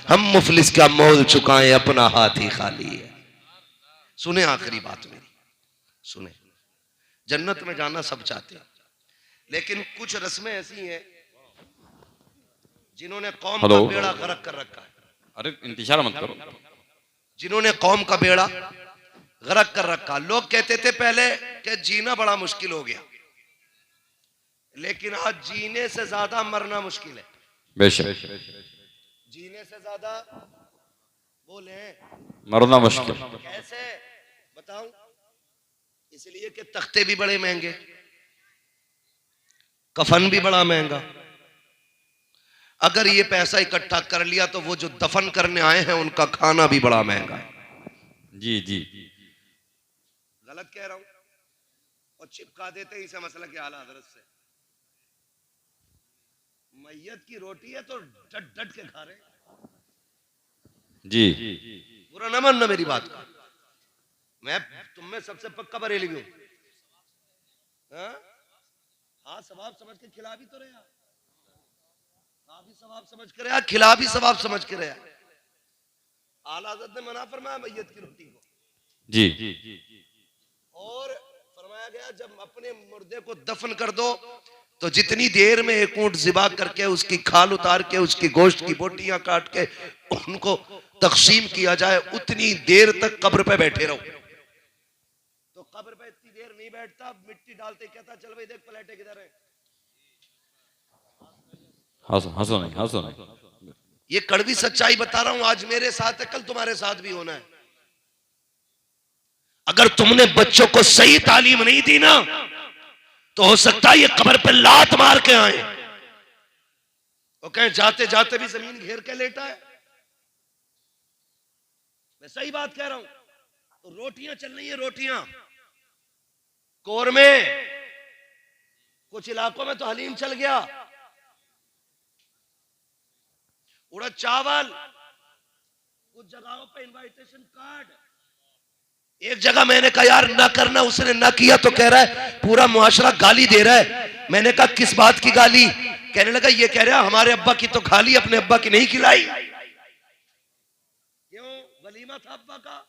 हम मुफलिस का मोल चुकाएं, अपना हाथ ही खाली है। सुने आखिरी बात मेरी, सुने। जन्नत में जाना सब चाहते हैं, लेकिन कुछ रस्में ऐसी हैं जिन्होंने कौम का बेड़ा गर्क कर रखा है। अरे इंतजार मत करो। जिन्होंने कौम का बेड़ा गर्क कर रखा। लोग कहते थे पहले कि जीना बड़ा मुश्किल हो गया, लेकिन आज जीने से ज्यादा मरना मुश्किल है। बेशक जीने से ज्यादा बोले मरना मुश्किल। कैसे बताऊं? इसलिए कि तख्ते भी बड़े महंगे, कफन भी बड़ा महंगा। अगर ये पैसा इकट्ठा कर लिया तो वो जो दफन करने आए हैं उनका खाना भी बड़ा महंगा है। जी जी गलत कह रहा हूं? और चिपका देते हैं इसे मसला के आला हजरत से। मैयत की रोटी है तो डट डट के खा रहे हैं। जी बुरा न मानना मेरी बात का, मैं तुम में सबसे पक्का बरेली हूं। हाँ सवाब समझ के खिला भी तो रहा, खा भी सवाब समझ के रहा, खिला भी सवाब समझ के रहा। आला हज़रत ने मना फरमाया मैयत की रोटी को। जी और फरमाया गया जब अपने मुर्दे को दफन कर दो तो जितनी देर में एक ऊंट ज़िबा करके उसकी खाल उतार के उसकी गोश्त की बोटियां काट के उनको तकसीम किया जाए, उतनी देर तक कब्र पे बैठे रहो। तो कब्र पे इतनी देर नहीं बैठता, मिट्टी डालते कहता चल भाई देख प्लेटें किधर है। हंसो नहीं। ये कड़वी सच्चाई बता रहा हूं, आज मेरे साथ है कल तुम्हारे साथ भी होना है। अगर तुमने बच्चों को सही तालीम नहीं दी ना तो हो सकता है ये कब्र पे लात मार के आए और कहें जाते जाते भी जमीन घेर के लेटा है। मैं सही बात कह रहा हूं। तो रोटियां चल रही है, रोटियां कोर में, कुछ इलाकों में तो हलीम चल गया, उड़द चावल, कुछ जगहों पे इनवाइटेशन कार्ड। एक जगह मैंने कहा यार ना करना, उसने ना किया तो कह रहा है पूरा मुआशरा गाली दे रहा है। मैंने कहा किस बात की गाली? कहने लगा ये कह रहा हमारे अब्बा की तो खा ली, अपने अब्बा की नहीं खिलाई। क्यों? वलीमा था अब्बा का।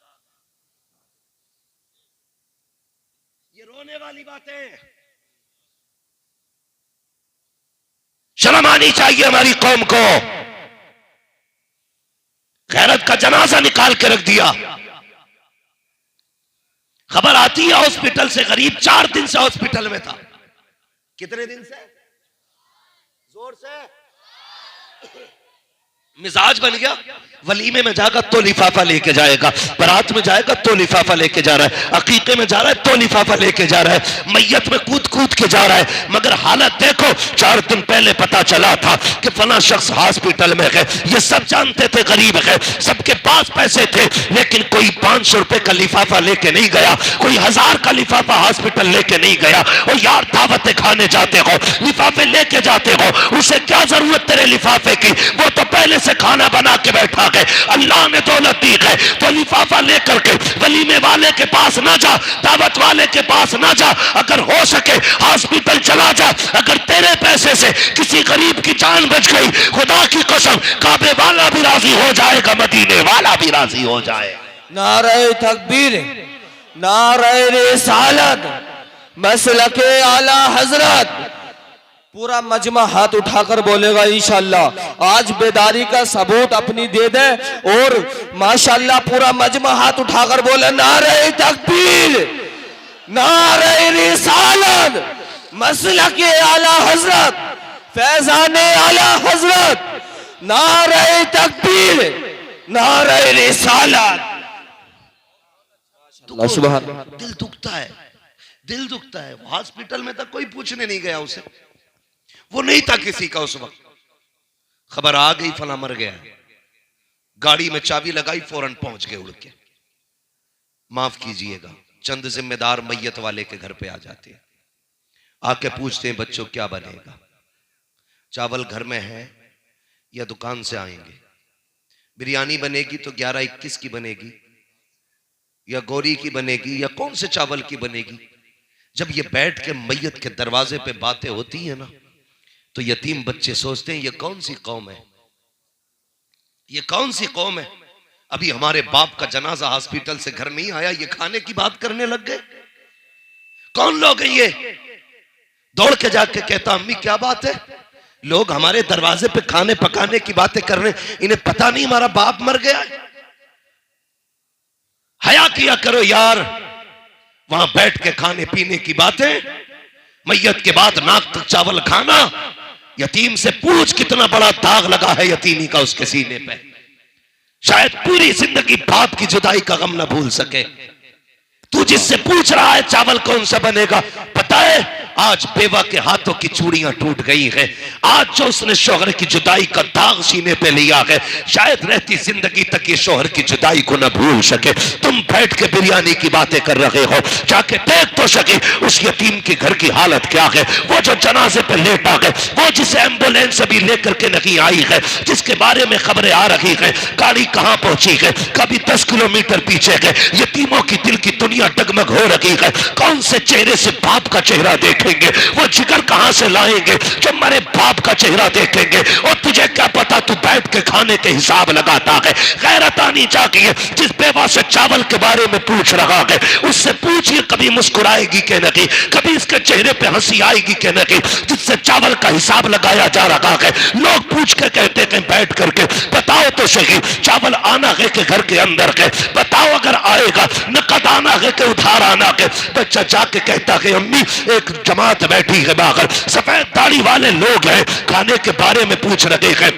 ये रोने वाली बातें। शर्म आनी चाहिए हमारी कौम को। गैरत का जनाजा निकाल के रख दिया। खबर आती है हॉस्पिटल से, गरीब 4 दिन से हॉस्पिटल में था। कितने दिन से? जोर से। मिजाज बन गया, वलीमे में जाएगा तो लिफाफा लेके जाएगा, बारात में जाएगा तो लिफाफा लेके जा रहा है, अकीके में जा रहा है तो लिफाफा लेके जा रहा है, मैयत में कूद कूद के जा रहा है। मगर हालत देखो, 4 दिन पहले पता चला था कि फला शख्स हॉस्पिटल में गए। ये सब जानते थे गरीब है, सबके पास पैसे थे, लेकिन कोई 500 रुपए का लिफाफा लेके नहीं गया, कोई 1000 का लिफाफा हॉस्पिटल लेके नहीं गया। और यार दावतें खाने जाते हो, लिफाफे लेके जाते हो, उसे क्या जरूरत तेरे लिफाफे की? वो तो पहले से खाना बना के बैठा है। अल्लाह ने दौलत दी है तो लिफाफा लेकर के वलीमे वाले के पास ना जा, दावत वाले के पास ना जा, अगर हो सके हॉस्पिटल चला जा। अगर तेरे पैसे से किसी गरीब की जान बच गई, खुदा की कसम काबे वाला भी राजी हो जाएगा, मदीने वाला भी राजी हो जाए। नारे तकबीर, नारे रिसालत, मसलके आला हजरत। पूरा मजमा हाथ उठाकर बोलेगा इंशाअल्लाह। आज बेदारी का सबूत अपनी दे दे और माशाअल्लाह पूरा मजमा हाथ उठाकर बोले नारे तकबीर, नारे रिसालत, मसलके आला हजरत, फैजाने आला हजरत, नारे तकबीर, नारे रिसालत। दिल दुखता है, दिल दुखता है। हॉस्पिटल में तक कोई पूछने नहीं गया उसे, वो नहीं था किसी का उस वक्त। खबर आ गई फला मर गया, गाड़ी में चाबी लगाई, फौरन पहुंच गए उड़ के। माफ कीजिएगा, चंद जिम्मेदार मैयत वाले के घर पे आ जाते हैं, आके पूछते हैं बच्चों क्या बनेगा, चावल घर में है या दुकान से आएंगे, बिरयानी बनेगी तो 11-21 की बनेगी या गोरी की बनेगी या कौन से चावल की बनेगी। जब ये बैठ के मैयत के दरवाजे पे बातें होती है ना, तो यतीम बच्चे सोचते हैं ये कौन सी कौम है, ये कौन सी कौम है? अभी हमारे बाप का जनाजा हॉस्पिटल से घर नहीं आया, ये खाने की बात करने लग गए। कौन लोग हैं ये? दौड़ के जाके कहता अम्मी क्या बात है, लोग हमारे दरवाजे पे खाने पकाने की बातें कर रहे हैं, इन्हें पता नहीं हमारा बाप मर गया है। हया किया करो यार, वहां बैठ के खाने पीने की बातें, मैयत के बाद नाक तक चावल खाना। यतीम से पूछ कितना बड़ा दाग लगा है यतीमी का उसके सीने पे। शायद पूरी जिंदगी बाप की जुदाई का गम ना भूल सके। तू जिससे पूछ रहा है चावल कौन सा बनेगा, पता है आज बेवा के हाथों की चूड़ियां टूट गई है। आज जो उसने शोहर की जुदाई का दाग सीने पे लिया है, शायद रहती जिंदगी तक ये शोहर की जुदाई को न भूल सके। तुम बैठ के बिरयानी की बातें कर रहे हो, जाके देख तो सके उस यतीम के घर की हालत क्या है। वो जो जनाजे पे लेटा है, वो जिसे एम्बुलेंस अभी लेकर के नहीं आई है, जिसके बारे में खबरें आ रही है, गाड़ी कहां पहुंची है, कभी 10 किलोमीटर पीछे है। यतीमों की दिल की दुनिया डगमग हो रही है। कौन से चेहरे से बाप का चेहरा देखेंगे, वो जिगर कहां से लाएंगे जब मेरे बाप का चेहरा देखेंगे। और तुझे क्या पता, तू बैठ के खाने के हिसाब लगाता है। गैरत आनी चाहिए। जिस बेवा से चावल के बारे में पूछ रहा है, उससे पूछिए कभी मुस्कुराएगी कि नहीं, कभी इसके चेहरे पे हंसी आएगी कि नहीं। जिससे चावल का हिसाब लगाया जा रहा है, लोग पूछ के कहते हैं बैठ करके बताओ तो सही चावल आना है कि घर के अंदर है, बताओ अगर आएगा नकद आना है कि उधार आना है। बच्चा जाके कहता है अम्मी एक जमात बैठी है बाहर, सफेद दाढ़ी वाले लोग हैं, खाने के बारे में पूछ रहे हैं।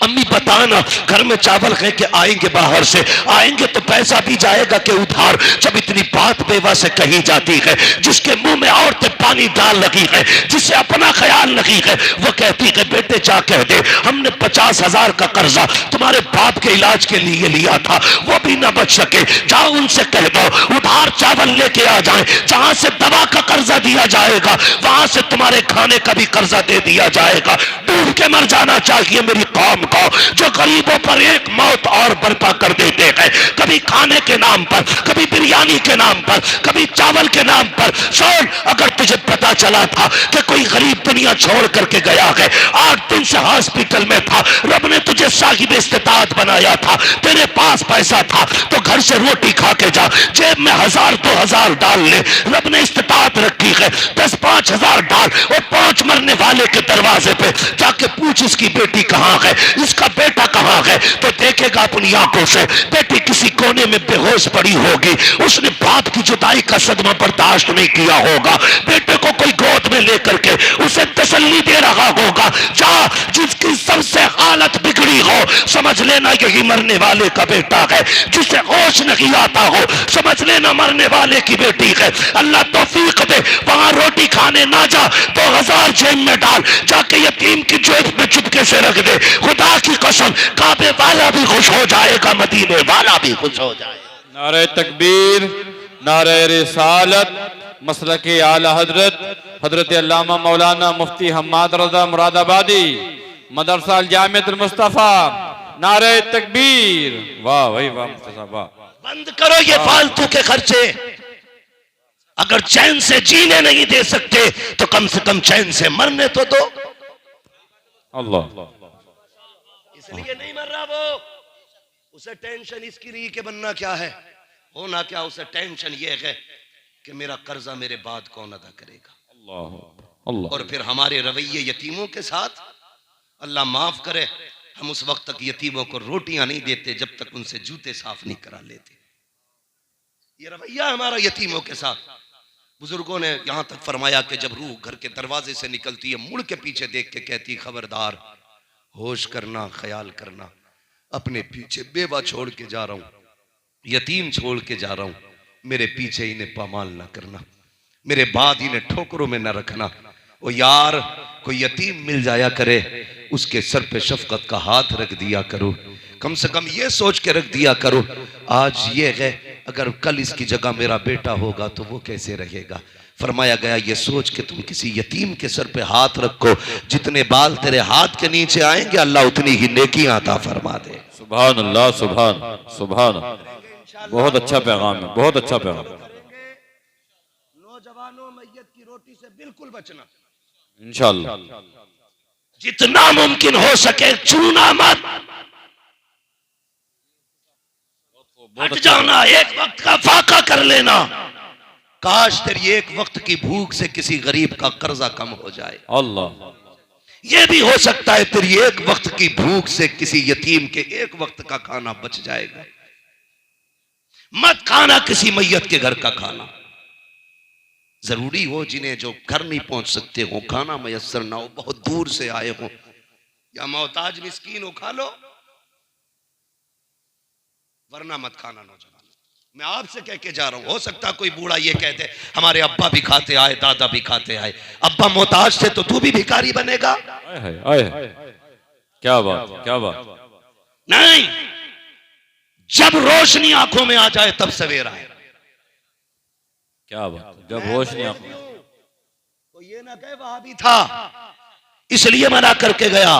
अम्मी बताना घर में चावल है कि आएंगे बाहर से, आएंगे तो पैसा भी जाएगा कि उधार। जब इतनी बात बेवा से कही जाती है, जिसके मुंह में औरतें पानी डाल लगी है, जिसे अपना ख्याल नहीं है, वो कहती है बेटे जा कह दे हमने 50,000 का कर्जा तुम्हारे बाप के इलाज के लिए लिया था, वो भी ना बच सके। जाओ उनसे कह दो उधार चावल लेके आ जाए, जहां से दवा का कर्जा दिया जाएगा वहां से तुम्हारे खाने का भी कर्जा दे दिया जाएगा। डूब के मर जाना चाहिए मेरी कौम को, जो गरीबों पर एक मौत और बर्पा कर देते हैं, कभी खाने के नाम पर, कभी बिरयानी के नाम पर, कभी चावल के नाम पर। सुन, अगर तुझे पता चला था कि कोई गरीब दुनिया छोड़ करके गया है, 8 दिन से हॉस्पिटल में था, रब ने तुझे साहिब इस्तिताअत बनाया था, तेरे पास पैसा था तो घर से रोटी खा के जा, जेब में 1000-2000 डाल ले। रब ने इस्तिताअत रखी है, 10-5 डाल और 5 मरने वाले के दरवाजे पे जाके पूछ इसकी बेटी कहां है, इसका बेटा कहां है, तो देखेगा अपनी आंखों से बेटी किसी कोने में बेहोश पड़ी होगी। उसने बाप की जुदाई का सदमा बर्दाश्त नहीं किया होगा, बेटे को कोई गोद में लेकर के उसे तसल्ली दे रहा होगा। जा, जिसकी सबसे हालत बिगड़ी हो समझ लेना यही मरने वाले का बेटा है। जिसे होश नहीं आता हो समझ लेना मरने वाले की बेटी है। अल्लाह तौफीक दे, वहां रोटी खाने ना जा, 2000 जेब में डाल, जाके यतीम की जेब में चुपके से रख दे। खुदा की कसम काबे वाला भी खुश हो जाएगा, मदीने वाला भी खुश हो जाएगा। नारे तकबीर, नारे रिसालत, मसलके आला हजरत हजरत अल्लामा मौलाना मुफ्ती हम्माद रजा मुरादाबादी, मदरसा अल जामिअतुल मुस्तफा। नारे तकबीर, वाह भाई वाह मुस्तफा वाह। बंद करो ये फालतू के खर्चे। अगर चैन से जीने नहीं दे सकते तो कम से कम चैन से मरने तो दो। अल्लाह, इसलिए नहीं मर रहा वो, उसे टेंशन इसकी रही कि बनना क्या है, होना क्या। उसे टेंशन ये है कि मेरा कर्जा मेरे बाद कौन अदा करेगा। अल्लाह अल्लाह। और फिर हमारे रवैये यतीमों के साथ, अल्लाह माफ करे, हम उस वक्त तक यतीमों को रोटियां नहीं देते जब तक उनसे जूते साफ नहीं करा लेते। ये रवैया हमारा यतीमों के साथ। बुजुर्गों ने यहां तक फरमाया कि जब रूह घर के दरवाजे से निकलती है, मुड़ के पीछे देख के कहती खबरदार, होश करना, ख्याल करना, अपने पीछे बेवा छोड़ के जा रहा हूं, यतीम छोड़ के जा रहा हूं, मेरे पीछे इन्हें पामाल ना करना, मेरे बाद इन्हें ठोकरों में ना रखना। ओ यार, कोई यतीम मिल जाया करे, उसके सर पे शफकत का हाथ रख दिया करो, कम से कम ये सोच के रख दिया करो आज ये है, अगर कल इसकी जगह मेरा बेटा होगा तो वो कैसे रहेगा। फरमाया गया ये सोच के तुम किसी यतीम के सर पे हाथ रखो, जितने बाल तेरे हाथ के नीचे आएंगे अल्लाह उतनी ही नेकियां अता फरमा दे। सुभान अल्लाह, सुभान सुभान। बहुत अच्छा पैगाम है, बहुत अच्छा पैगाम। नौजवानों, मैयत की रोटी से बिल्कुल बचना, इंशाअल्लाह जितना मुमकिन हो सके छूना मत। बहुत हट अच्छा। जाना, एक वक्त का फाका कर लेना। काश तेरी एक वक्त की भूख से किसी गरीब का कर्जा कम हो जाए। अल्लाह। यह भी हो सकता है तेरी एक वक्त की भूख से किसी यतीम के एक वक्त का खाना बच जाएगा। मत खाना किसी मैयत के घर का खाना। जरूरी हो जिन्हें जो घर नहीं पहुंच सकते हो, खाना मयसर ना हो, बहुत दूर से आए हो या मोहताज मिस्कीन हो, खा लो, वरना मत खाना। नौजवान, मैं आपसे कह के जा रहा हूं, हो सकता कोई बूढ़ा ये कहते हमारे अब्बा भी खाते आए, दादा भी खाते आए। अब्बा मोहताज थे तो तू भी भिखारी बनेगा? क्या बात, क्या बात। नहीं, जब रोशनी आंखों में आ जाए तब सवेरा है। क्या बात, जब होश नहीं आता। तो ये ना कहे वहां भी था इसलिए मना करके गया।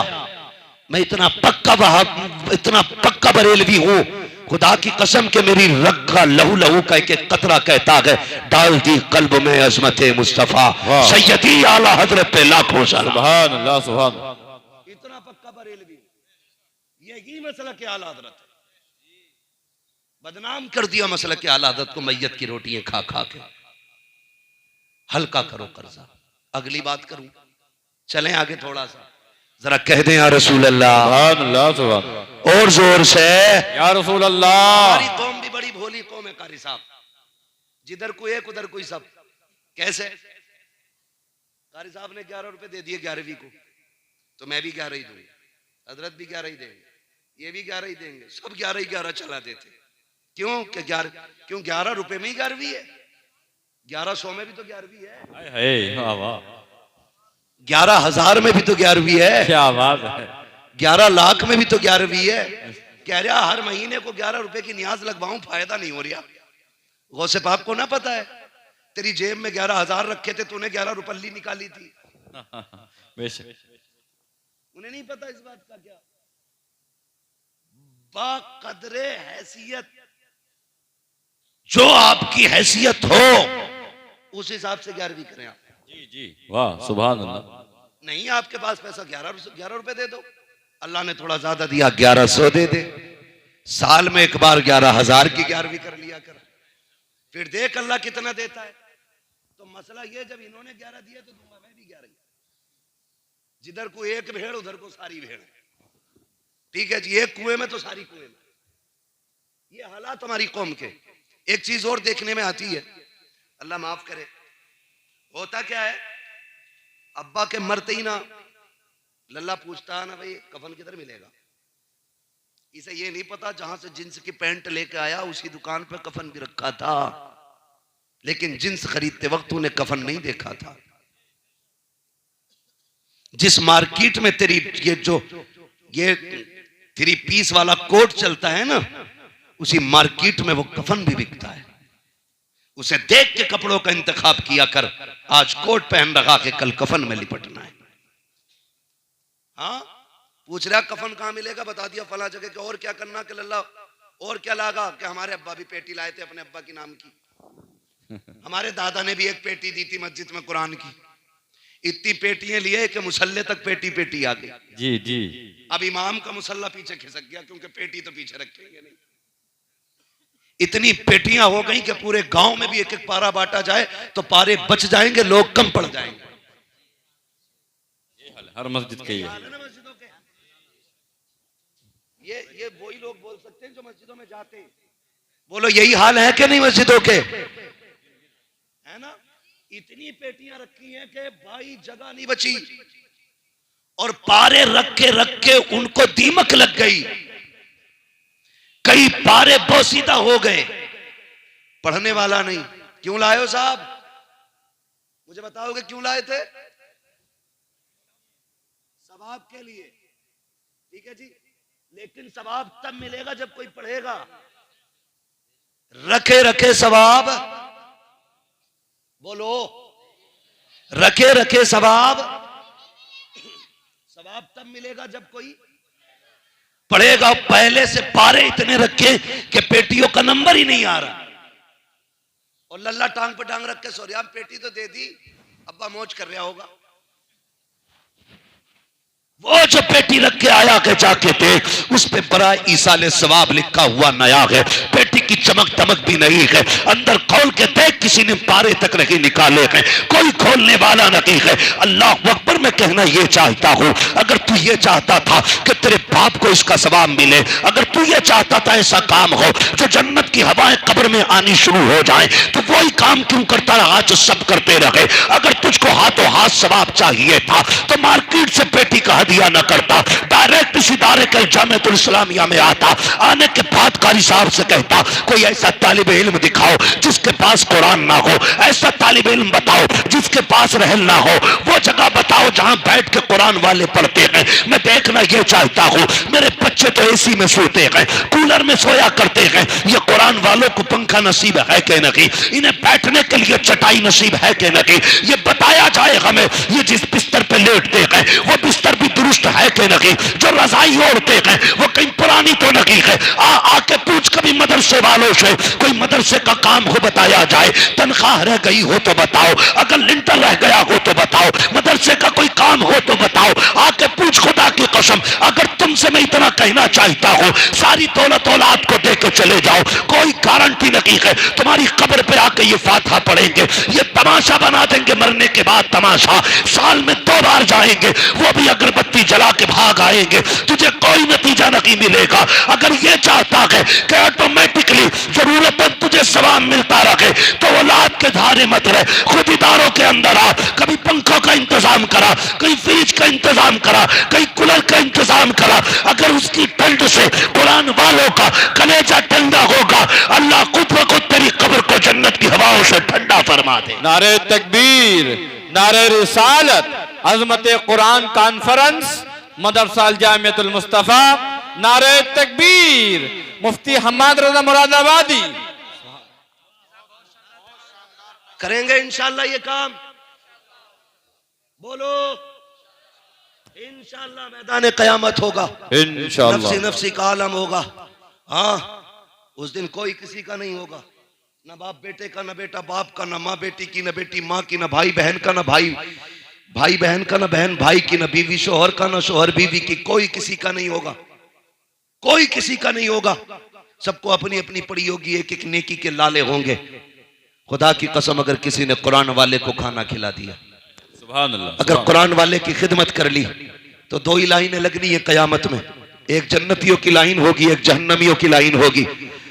मैं इतना पक्का बरेलवी हूं, खुदा की कसम के मेरी रग का लहू लहू का एक कतरा कहता है, डाल दी कल्ब में अजमत मुस्तफा सैयदी आला हजरत पे लाखों सलाम। सुभान अल्लाह, सुभान अल्लाह। इतना पक्का बरेलवी, यही मसला के आला हजरत है। बदनाम कर दिया मसला के आला हजरत को मैयत की रोटियां खा खा के। हल्का करो कर्जा। अगली बात करूं, चलें आगे थोड़ा सा, जरा कह दें या रसूल अल्लाह। सुभान अल्लाह, सुभान। और जोर से या रसूल अल्लाह। हमारी कौम भी बड़ी भोली कौम है कारी साहब, जिधर कोई एक उधर कोई सब। कैसे? कारी साहब ने 11 रुपए दे दिए 11वीं को, तो मैं भी 11 ही दूंगा, हजरत भी 11 ही देंगे, ये भी 11 ही देंगे, सब 11 ही 11 चला देते। क्यों? कि 11 रुपए में ही 11वीं है, 1100 में भी तो 11वीं है, 11,000 में भी तो 11वीं है, क्या बात है, 11 लाख में भी तो 11वीं है। कह रहा हर महीने को 11 रुपए की न्याज लगवाऊं, फायदा नहीं हो रहा। गौसे पाक को ना पता है तेरी जेब में 11,000 रखे थे, तूने 11 रुपल्ली निकाली थी। बेशक। उन्हें नहीं पता इस बात का। क्या बाकदरे हैसियत, जो आपकी हैसियत हो उस हिसाब से 11वीं करें आप। जी जी, वाह, सुभान अल्लाह। नहीं आपके पास पैसा 11 रुपए दे दो, अल्लाह ने थोड़ा ज्यादा दिया 1100 दे दे। साल में एक बार 11,000 की 11वीं कर लिया कर, फिर देख अल्लाह कितना देता है। तो मसला ये, जब इन्होंने 11 दिया तो दूंगा मैं भी 11। जिधर को एक भेड़ उधर को सारी भेड़, ठीक है जी, एक कुएं में तो सारी कुएं में। ये हालात हमारी कौम के। एक चीज और देखने में आती है, अल्लाह माफ करे, होता क्या है, अब्बा के मरते ही ना लल्ला पूछता है ना, भाई कफन किधर मिलेगा। इसे ये नहीं पता जहां से जिन्स की पैंट लेके आया उसी दुकान पे कफन भी रखा था, लेकिन जिन्स खरीदते वक्त तूने कफन नहीं देखा था। जिस मार्केट में तेरी ये 3 पीस वाला कोट चलता है ना, उसी मार्केट में वो कफन भी बिकता है। उसे देख के कपड़ों का इंतखाब किया कर। आज कोट पहन रखा के कल कफन में लिपटना है। हाँ, पूछ रहा कफन कहां मिलेगा, बता दिया फला जगह के। और क्या करना कि लल्ला, और क्या लागा कि हमारे अब्बा भी पेटी लाए थे अपने अब्बा के नाम की, हमारे दादा ने भी एक पेटी दी थी मस्जिद में कुरान की। इतनी पेटियां लिए कि मुसल्ले तक पेटी पेटी आ गई। जी जी। अब इमाम का मुसल्ला पीछे खिसक गया, क्योंकि पेटी तो पीछे रखेंगे नहीं। इतनी पेटियां हो गई कि पूरे गांव में भी एक एक पारा बांटा जाए तो पारे बच जाएंगे, लोग कम पड़ जाएंगे। हर मस्जिद के ये मस्जिदों के ये वही लोग बोल सकते हैं जो मस्जिदों में जाते हैं। बोलो यही हाल है कि नहीं मस्जिदों के? है ना? इतनी पेटियां रखी हैं कि भाई जगह नहीं बची, और पारे रख के उनको दीमक लग गई। कई पारे बोसीदा हो गए, पढ़ने वाला नहीं। क्यों लाए हो साहब? मुझे बताओगे क्यों लाए थे? सवाब के लिए, ठीक है जी, लेकिन सवाब तब मिलेगा जब कोई पढ़ेगा। रखे रखे सवाब, बोलो, रखे रखे सवाब तब मिलेगा जब कोई पढ़ेगा। पहले से पारे इतने रखे कि पेटियों का नंबर ही नहीं आ रहा, और लल्ला टांग पे टांग रख के सो रहा। पेटी तो दे दी, अब्बा मौज कर रहा होगा। वो जो बेटी रख के आया के जाके थे उस पे बड़ा ईसाले सवाब लिखा हुआ नया है। बेटी की चमक दमक भी नहीं है। अंदर खोल के देख, किसी ने पारे तक नहीं निकाले हैं, कोई खोलने वाला नहीं है। अल्लाह अकबर, मैं कहना ये चाहता हूं, अगर तू ये चाहता था कि तेरे बाप को इसका सवाब मिले, अगर तू ये चाहता था ऐसा काम हो जो जन्नत की हवाएं कब्र में आनी शुरू हो जाए, तो वही काम क्यों करता रहा जो सब करते रहे? अगर तुझको हाथों हाथ सवाब चाहिए था तो मार्केट से बेटी का हदिया न करता, डायरेक्ट इस इदारे के जामिअतुल इस्लामिया में आता, आने के बाद कारी साहब से कहता कोई ऐसा तालिब इल्म दिखाओ जिसके पास कुरान ना हो, ऐसा तालिब इल्म बताओ जिसके पास रहल ना हो, वो जगह बताओ जहां बैठ के कुरान वाले पढ़ते हैं। मैं देखना ये चाहता हूं, मेरे बच्चे तो एसी में सोते हैं, कूलर में सोया करते हैं, ये कुरान वालों को पंखा नसीब है कि नहीं, इन्हें बैठने के लिए चटाई नसीब है कि नहीं, ये बताया जाए हमें। ये जिस बिस्तर पे लेटते हैं वो बिस्तर भी दुरुस्त है कि नहीं, जो रजाई ओढ़ते हैं वो कहीं पुरानी तो नहीं है। आके पूछ कभी मदरसे वालों से, कोई मदरसे का काम हो बताया जाए, तनख्वाह रह गई हो तो बताओ, अगर लिंटर रह गया हो तो बताओ, मदरसे का कोई काम हो तो बताओ, आके पूछ खुदा की कसम। अगर तुमसे मैं इतना कहना चाहता हूं, सारी दौलत औलाद को दे के चले जाओ, कोई गारंटी नहीं है तुम्हारी कब्र पे आके ये फातिहा पढ़ेंगे, ये तमाशा बना देंगे, मरने के बाद तमाशा, साल में 2 बार जाएंगे, वो भी अगरबत्ती जला के भाग आएंगे, तुझे कोई नतीजा नहीं मिलेगा। अगर ये चाहता है कि ऑटोमेटिकली जरूरतमंद तुझे सवाब मिलता रहे तो औलाद के धारे मत रहे, खुद इदारों के अंदर आ, कभी पंखों का इंतजाम करा, कहीं फ्रिज का इंतजाम करा, कहीं कूलर का इंतजाम करा। अगर उसकी ठंड से कुरान वालों का कलेजा ठंडा होगा, अल्लाह खुद ब खुद तेरी कब्र को जन्नत की हवाओं से ठंडा फरमा दे। नारे तकबीर, नारे रिसालत, अजमत कुरान कॉन्फ्रेंस, मदरसा जामिअतुल मुस्तफा, नारे तकबीर, मुफ्ती हम्माद रजा मुरादाबादी। करेंगे इंशाअल्लाह ये काम, बोलो इंशाअल्लाह। मैदान कयामत होगा, इंशाअल्लाह नफ्सी नफ्सी का आलम होगा। हाँ, उस दिन कोई किसी का नहीं होगा, ना बाप बेटे का, ना बेटा बाप का, ना माँ बेटी की, ना बेटी माँ की, ना भाई बहन का, ना भाई बहन का, ना बहन भाई की, ना बीवी शोहर का, ना शोहर बीवी की, कोई किसी का नहीं होगा, कोई किसी का नहीं होगा। सबको अपनी अपनी पड़ी होगी, एक एक नेकी के लाले होंगे। खुदा की कसम, अगर किसी ने कुरान वाले को खाना खिला दिया, सुभान अल्लाह, अगर कुरान वाले की खिदमत कर ली, तो 2 ही लाइनें लगनी है कयामत में, एक जन्नतियों की लाइन होगी, एक जहन्नमियों की लाइन होगी।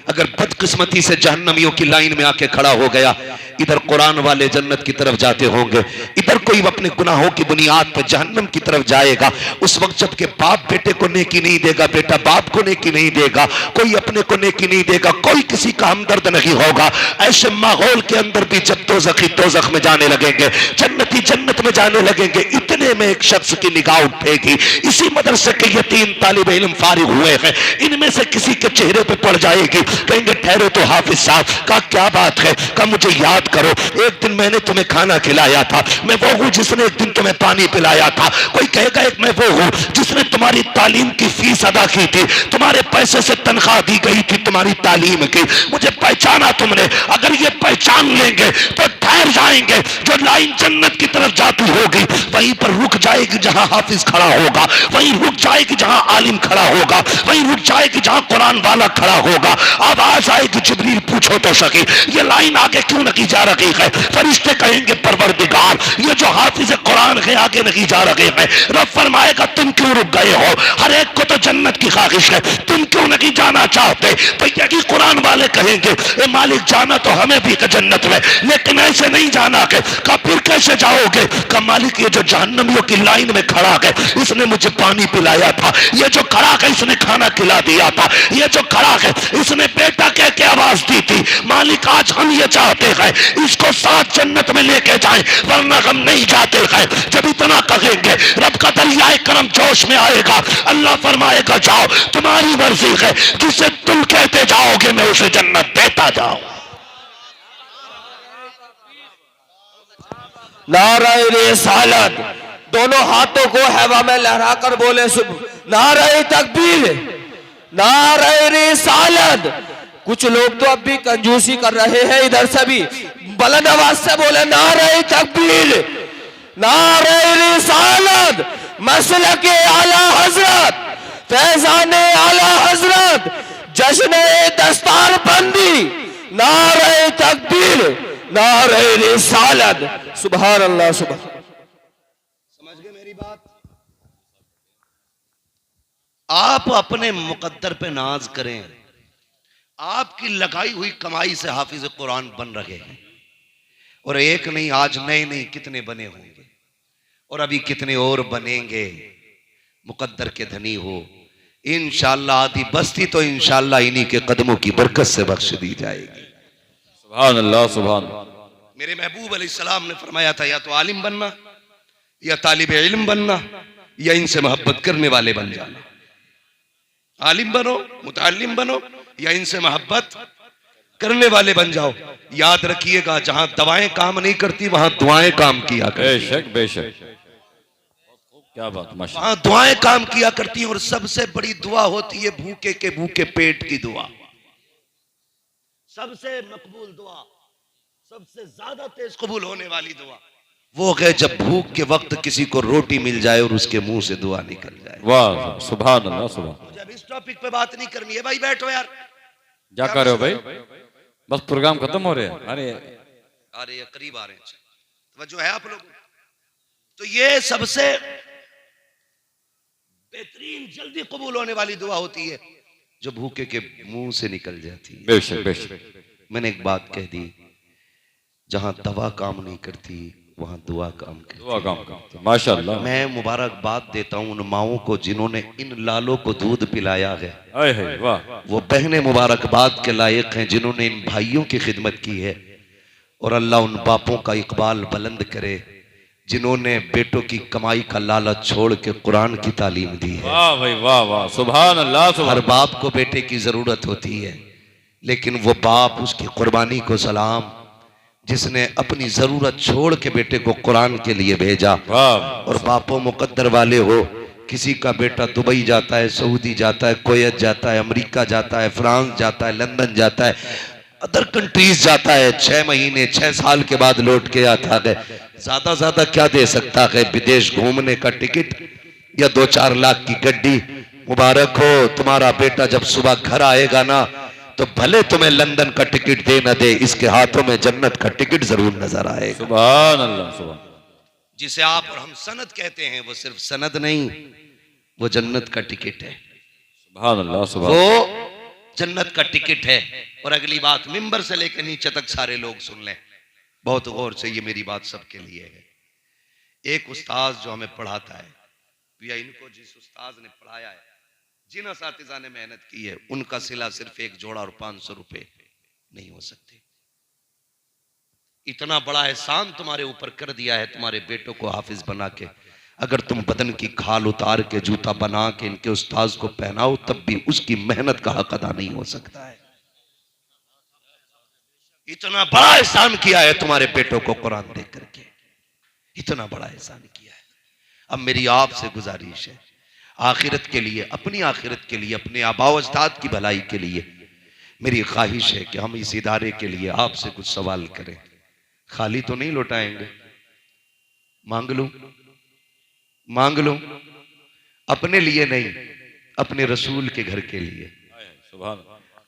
अगर बदकिस्मती से जहन्नमियों की लाइन में आके खड़ा हो गया, इधर कुरान वाले जन्नत की तरफ जाते होंगे, इधर कोई अपने गुनाहों की बुनियाद पर जहन्नम की तरफ जाएगा। उस वक्त जब के बाप बेटे को नेकी नहीं देगा, बेटा बाप को नेकी नहीं देगा, कोई अपने को नेकी नहीं देगा, कोई किसी का हमदर्द नहीं होगा, ऐसे माहौल के अंदर भी जब दोज़खी दोज़ख में जाने लगेंगे, जन्नती जन्नत में जाने लगेंगे, इतने में एक शख्स की निगाह उठेगी। इसी मदरसे के ये 3 तालिब इल्म फारिग हुए हैं, इनमें से किसी के चेहरे पे पड़ जाएगी, कहेंगे ठहरो तो हाफिज साहब, का क्या बात है, का मुझे याद करो, एक दिन मैंने तुम्हें खाना खिलाया था, मैं वो हूं जिसने एक दिन तुम्हें पानी पिलाया था। कोई कहेगा एक मैं वो हूं जिसने तुम्हारी तालीम की फीस अदा की थी, तुम्हारे पैसे से तनख्वाह दी गई थी तुम्हारी तालीम की, मुझे पहचाना तुमने। अगर ये पहचान लेंगे तो ठहर जाएंगे, जो लाइन जन्नत की तरफ जाती होगी वहीं पर रुक जाएगी जहां हाफिज खड़ा होगा, वहीं रुक जाएगी जहां आलिम खड़ा होगा, वहीं रुक जाएगी जहां कुरान वाला खड़ा होगा। आवाज आएगी जिब्रील पूछो तो सकी ये लाइन आगे क्यों नहीं जा रही है? फरिश्ते कहेंगे परवरदिगार ये जो हाफिज कुरान के आगे नहीं जा रहे हैं। रब फरमाएगा तुम क्यों रुक गए हो? हर एक को तो जन्नत की ख्वाहिश है, तुम क्यों नहीं जाना चाहते? तो यही कुरान वाले कहेंगे ए मालिक जाना तो हमें भी जन्नत में, लेकिन ऐसे नहीं जाना के। का फिर कैसे जाओगे? का मालिक ये जो जहन्नमियों की लाइन में खड़ा है इसने मुझे पानी पिलाया था, ये जो खड़ा है इसने खाना खिला दिया था, ये जो खड़ा है इसने बेटा कह के आवाज दी थी। मालिक आज हम ये चाहते हैं इसको साथ जन्नत में लेके जाएं, वरना हम नहीं जाते हैं। जब इतना कहेंगे रब का दरियाए करम जोश में आएगा, अल्लाह फरमाएगा जाओ तुम्हारी मर्जी है, जिसे तुम कहते जाओगे मैं उसे जन्नत देता जाऊं। नारे रिसालत, दोनों हाथों को हवा में लहरा कर बोले नारे तकबीर, नारे रिसालत। कुछ लोग तो अब भी कंजूसी कर रहे हैं, इधर से भी बुलंद आवाज से बोले नारे तकबीर, नारे रिसालत। मसलक आला हजरत, फैजान आला हजरत, जश्न दस्तार बंदी, नारे तकबीर, नारे रिसालत। सुभान अल्लाह। सुभान। समझ गए मेरी बात? आप अपने मुकद्दर पे नाज करें, आपकी लगाई हुई कमाई से हाफिज कुरान बन रहे हैं, और एक नहीं, आज नए नए कितने बने होंगे और अभी कितने और बनेंगे। मुकद्दर के धनी हो इंशाअल्लाह। आदि बस्ती तो इंशाअल्लाह इन्हीं के कदमों की बरकत से बख्श दी जाएगी। सुभान अल्लाह। सुभान। मेरे महबूब अलैहिस्सलाम ने फरमाया था, या तो आलिम बनना, या तालिब इल्म बनना, या इनसे मोहब्बत करने वाले बन जाना। आलिम बनो, मुतअल्लिम बनो, या इनसे मोहब्बत करने वाले बन जाओ। याद रखिएगा, जहां दवाएं काम नहीं करती वहां दुआएं काम किया करती। बेशक बेशक, क्या बात, माशा। वहां दुआएं काम किया करती हैं, और सबसे बड़ी दुआ होती है भूखे के भूखे पेट की दुआ। सबसे मकबूल दुआ, सबसे ज्यादा तेज कबूल होने वाली दुआ वो है जब भूख के वक्त किसी को रोटी मिल जाए और उसके मुंह से दुआ निकल जाए। वाह, सुभान अल्लाह। सुभान। मुझे अब इस टॉपिक पे बात नहीं करनी है भाई, बैठो यार। क्या कर रहे हो भाई? बस प्रोग्राम खत्म हो रहे हैं। अरे करीब आ रहे हैं, जो है आप लोग। तो ये सबसे बेहतरीन जल्दी कबूल होने वाली दुआ होती है जो भूखे के मुंह से निकल जाती है। बेशक बेशक। मैंने एक बात कह दी, जहां दवा काम नहीं करती वहां दुआ काम करती। दुआ काम करती, माशाअल्लाह। मैं मुबारकबाद देता हूं उन माओं को जिन्होंने इन लालों को दूध पिलाया है। वाह। वो बहनें मुबारकबाद के लायक हैं जिन्होंने इन भाइयों की खिदमत की है। और अल्लाह उन बापों का इकबाल बुलंद करे जिन्होंने बेटों की कमाई का लालच छोड़ के कुरान की तालीम दी है। वाह भाई, वाह वाह, सुभान अल्लाह। हर बाप को बेटे की जरूरत होती है, लेकिन वो बाप, उसकी कुर्बानी को सलाम, जिसने अपनी जरूरत छोड़ के बेटे को कुरान के लिए भेजा। और बापों मुकद्दर वाले हो, किसी का बेटा दुबई जाता है, सऊदी जाता है, कुवैत जाता है, अमेरिका जाता है, फ्रांस जाता है, लंदन जाता है, अदर कंट्रीज जाता है, 6 महीने 6 साल के बाद लौट के आता है। ज्यादा क्या दे सकता है? विदेश घूमने का टिकट या 2-4 लाख की गड्डी। मुबारक हो, तुम्हारा बेटा जब सुबह घर आएगा ना, तो भले तुम्हें लंदन का टिकट दे न दे, इसके हाथों में जन्नत का टिकट जरूर नजर आएगा। सुभान अल्लाह। सुभान। जिसे आप और हम सनद कहते हैं, वो सिर्फ सनद नहीं, वो जन्नत का टिकट है। सुभान अल्लाह। सुभान। वो जन्नत का टिकट है। और अगली बात, मिंबर से लेकर नीचे तक सारे लोग सुन लें, बहुत गौर से, ये मेरी बात सबके लिए है। एक उस्ताद जो हमें पढ़ाता है, या इनको जिस उस्ताद ने पढ़ाया है, जिन असातिज़ा ने मेहनत की है, उनका सिला सिर्फ 1 जोड़ा और 500 रुपए नहीं हो सकते। इतना बड़ा एहसान तुम्हारे ऊपर कर दिया है तुम्हारे बेटों को हाफिज बना के। अगर तुम बदन की खाल उतार के जूता बना के इनके उस्ताद को पहनाओ, तब भी उसकी मेहनत का हक अदा नहीं हो सकता है। इतना बड़ा एहसान किया है तुम्हारे बेटों को कुरान दे करके, इतना बड़ा एहसान किया है। अब मेरी आपसे गुजारिश है, आखिरत के लिए, अपनी आखिरत के लिए, अपने आबाओ अजदाद की भलाई के लिए मेरी ख्वाहिश है कि हम इस इदारे के लिए आपसे कुछ सवाल करें। खाली तो नहीं लौटाएंगे, मांग लूं, अपने लिए नहीं, अपने रसूल के घर के लिए,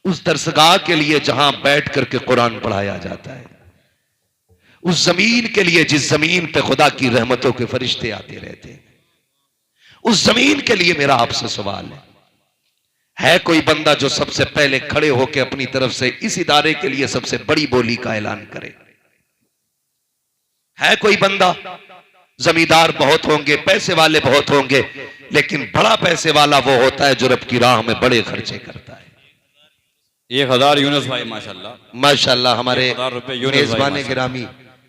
उस दरसगाह के लिए जहां बैठ करके कुरान पढ़ाया जाता है, उस जमीन के लिए जिस जमीन पे खुदा की रहमतों के फरिश्ते आते रहते हैं, उस जमीन के लिए मेरा आपसे सवाल है कोई बंदा जो सबसे पहले खड़े होकर अपनी तरफ से इस इदारे के लिए सबसे बड़ी बोली का ऐलान करे? है कोई बंदा? जमींदार बहुत होंगे, पैसे वाले बहुत होंगे, लेकिन बड़ा पैसे वाला वो होता है जो रब की राह में बड़े खर्चे करता है। 1000 यूनुस भाई, माशाल्लाह माशाल्लाह, हमारे 1000 रुपए मेजबान गिरामी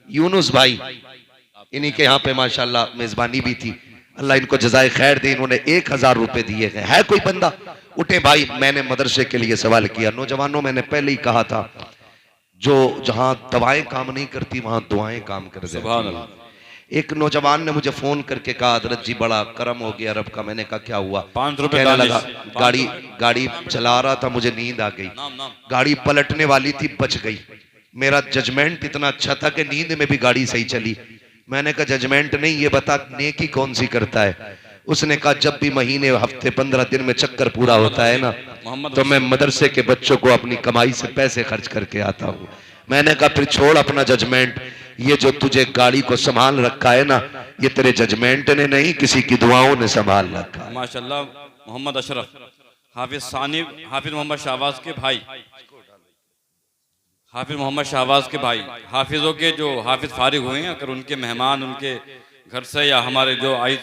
यूनुस भाई, इन्हीं के यहाँ पे माशाल्लाह मेजबानी भी थी, अल्लाह इनको जज़ाए खैर दे, इन्होंने 1000 रुपए दिए गए। है कोई बंदा? उठे भाई। मैंने मदरसे के लिए सवाल किया, नौजवानों, मैंने पहले ही कहा था, जो जहां दवाएं काम नहीं करती वहां दुआएं काम कर देती हैं। एक नौजवान ने मुझे फोन करके कहा, हजरत जी बड़ा करम हो गया रब का। मैंने कहा क्या हुआ? 5 रुपए लगा, गाड़ी चला रहा था, मुझे नींद आ गई, गाड़ी पलटने वाली थी, बच गई। मेरा जजमेंट इतना अच्छा था कि नींद में भी गाड़ी सही चली। मैंने कहा जजमेंट नहीं, ये बता नेकी कौन सी करता है? उसने कहा जब भी महीने हफ्ते 15 दिन में चक्कर पूरा होता है ना, मोहम्मद तो मैं मदरसे के बच्चों को अपनी कमाई से पैसे खर्च करके आता हूँ। मैंने कहा फिर छोड़ अपना जजमेंट, ये जो तुझे गाड़ी को संभाल रखा है ना, ये तेरे जजमेंट ने नहीं, किसी की दुआओं ने संभाल रखा है। माशाल्लाह। मोहम्मद अशरफ हाफिज सानी, हाफिज मोहम्मद शहबाज के भाई, हाफिज मोहम्मद शहबाज के भाई, हाफिजों के जो हाफिज फारिग हुए हैं, अगर उनके मेहमान उनके घर से या हमारे जो आई